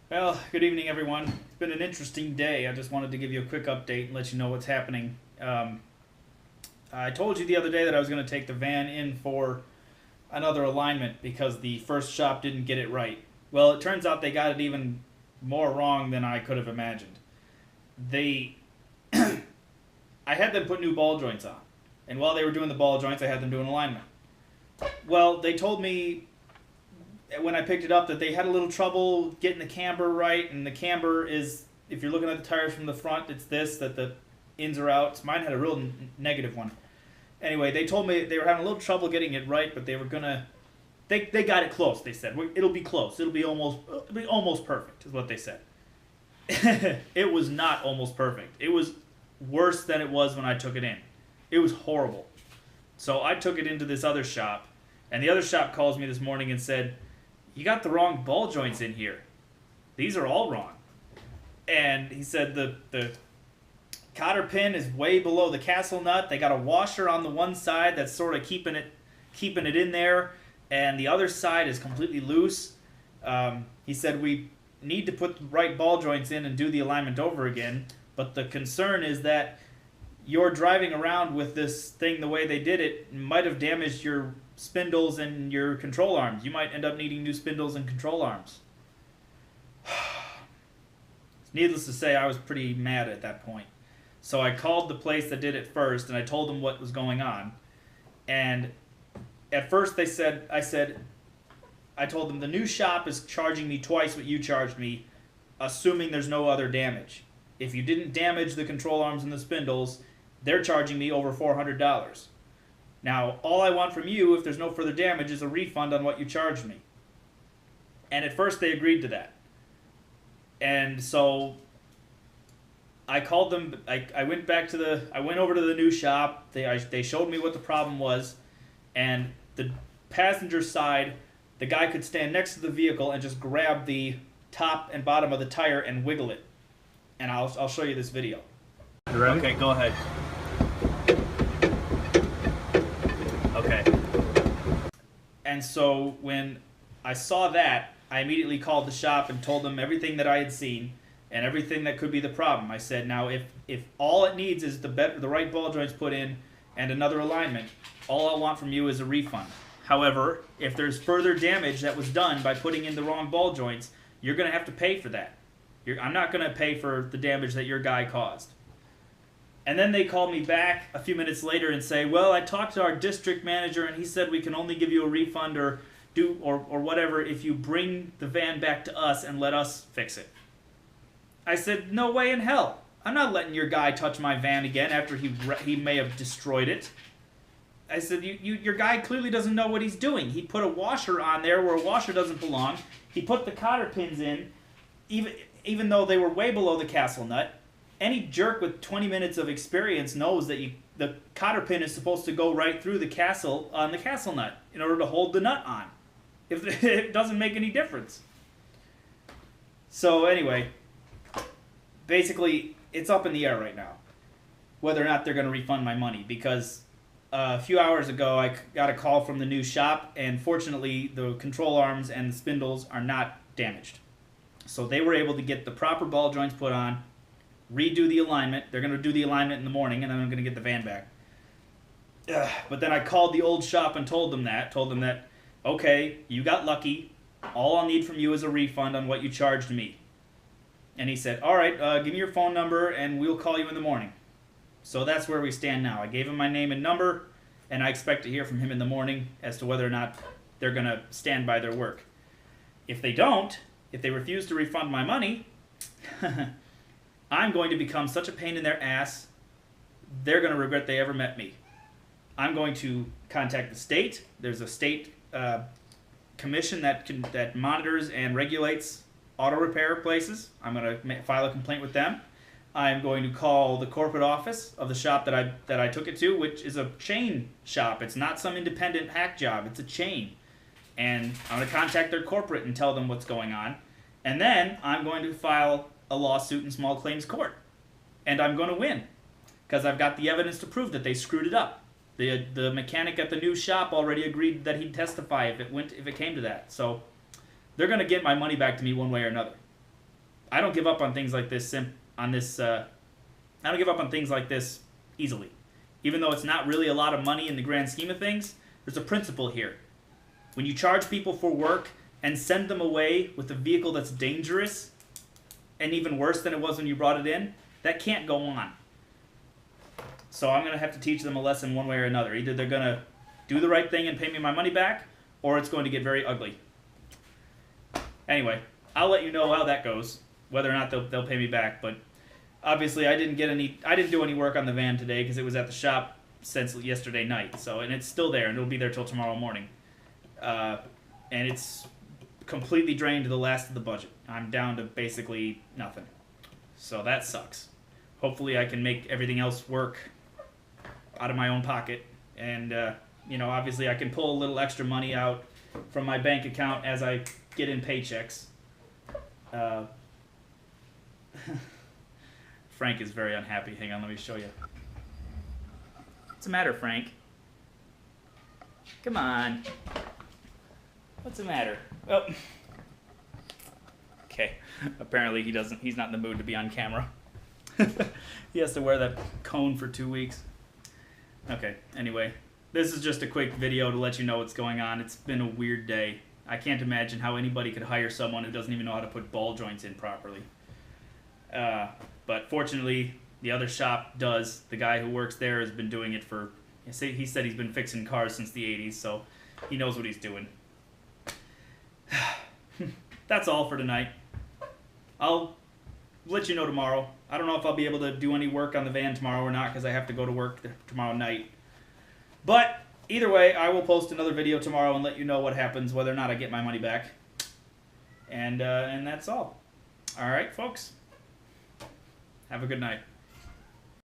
Well, good evening, everyone. It's been an interesting day. I just wanted to give you a quick update and let you know what's happening. I told you the other day that I was going to take the van in for another alignment because the first shop didn't get it right. Well, it turns out they got it even more wrong than I could have imagined. They, I had them put new ball joints on, and while they were doing the ball joints, I had them do an alignment. Well, they told me when I picked it up that they had a little trouble getting the camber right, and the camber is, if you're looking at the tires from the front, it's this, that the ins are out. Mine had a real negative one. Anyway, they told me they were having a little trouble getting it right, but they were gonna, they got it close. They said it'll be close. It'll be almost perfect, is what they said. It was not almost perfect. It was worse than it was when I took it in. It was horrible. So I took it into this other shop, and the other shop calls me this morning and said, "You got the wrong ball joints in here. These are all wrong." And he said the cotter pin is way below the castle nut. They got a washer on the one side that's sort of keeping it in there, and the other side is completely loose. He said we need to put the right ball joints in and do the alignment over again, but the concern is that you're driving around with this thing the way they did it might have damaged your spindles and your control arms. You might end up needing new spindles and control arms. Needless to say, I was pretty mad at that point. So I called the place that did it first, and I told them what was going on. And at first I told them the new shop is charging me twice what you charged me, assuming there's no other damage. If you didn't damage the control arms and the spindles, they're charging me over $400. Now, all I want from you, if there's no further damage, is a refund on what you charged me. And at first they agreed to that. And so I called them. I went over to the new shop. They showed me what the problem was, and the passenger side, the guy could stand next to the vehicle and just grab the top and bottom of the tire and wiggle it. And I'll show you this video. You ready? Okay, go ahead. Okay. And so when I saw that, I immediately called the shop and told them everything that I had seen and everything that could be the problem. I said, now if all it needs is the right ball joints put in and another alignment, all I want from you is a refund. However, if there's further damage that was done by putting in the wrong ball joints, you're going to have to pay for that. I'm not going to pay for the damage that your guy caused. And then they called me back a few minutes later and say, well, I talked to our district manager and he said we can only give you a refund or whatever if you bring the van back to us and let us fix it. I said, no way in hell. I'm not letting your guy touch my van again after he may have destroyed it. I said, your guy clearly doesn't know what he's doing. He put a washer on there where a washer doesn't belong. He put the cotter pins in, even though they were way below the castle nut. Any jerk with 20 minutes of experience knows that the cotter pin is supposed to go right through the castle on the castle nut in order to hold the nut on. If it doesn't make any difference. So anyway, basically it's up in the air right now whether or not they're going to refund my money, because a few hours ago I got a call from the new shop, and fortunately the control arms and the spindles are not damaged. So they were able to get the proper ball joints put on, redo the alignment. They're going to do the alignment in the morning, and then I'm going to get the van back. But then I called the old shop and told them that, okay, you got lucky. All I'll need from you is a refund on what you charged me. And he said, all right, give me your phone number and we'll call you in the morning. So that's where we stand now. I gave him my name and number, and I expect to hear from him in the morning as to whether or not they're going to stand by their work. If they don't, if they refuse to refund my money, I'm going to become such a pain in their ass, they're going to regret they ever met me. I'm going to contact the state. There's a state commission that monitors and regulates auto repair places. I'm going to file a complaint with them. I'm going to call the corporate office of the shop that I took it to, which is a chain shop. It's not some independent hack job. It's a chain. And I'm going to contact their corporate and tell them what's going on. And then I'm going to file a lawsuit in small claims court. And I'm going to win, because I've got the evidence to prove that they screwed it up. The mechanic at the new shop already agreed that he'd testify if it came to that. So they're going to get my money back to me one way or another. I don't give up on things like this. I don't give up on things like this easily, even though it's not really a lot of money in the grand scheme of things. There's a principle here. When you charge people for work and send them away with a vehicle that's dangerous and even worse than it was when you brought it in, that can't go on. So I'm going to have to teach them a lesson one way or another. Either they're going to do the right thing and pay me my money back, or it's going to get very ugly. Anyway, I'll let you know how that goes, whether or not they'll pay me back. But obviously, I didn't do any work on the van today because it was at the shop since yesterday night. So, and it's still there, and it'll be there till tomorrow morning. And it's completely drained to the last of the budget. I'm down to basically nothing. So that sucks. Hopefully, I can make everything else work out of my own pocket, and obviously, I can pull a little extra money out from my bank account as I get in paychecks. Frank is very unhappy. Hang on, let me show you. What's the matter, Frank? Come on. What's the matter? Oh. Okay. Apparently he's not in the mood to be on camera. He has to wear that cone for 2 weeks. Okay, anyway. This is just a quick video to let you know what's going on. It's been a weird day. I can't imagine how anybody could hire someone who doesn't even know how to put ball joints in properly. But fortunately, the other shop does. The guy who works there has been doing it for... He said he's been fixing cars since the 80s, so he knows what he's doing. That's all for tonight. I'll let you know tomorrow. I don't know if I'll be able to do any work on the van tomorrow or not because I have to go to work tomorrow night. But either way, I will post another video tomorrow and let you know what happens, whether or not I get my money back. And that's all. All right, folks. Have a good night.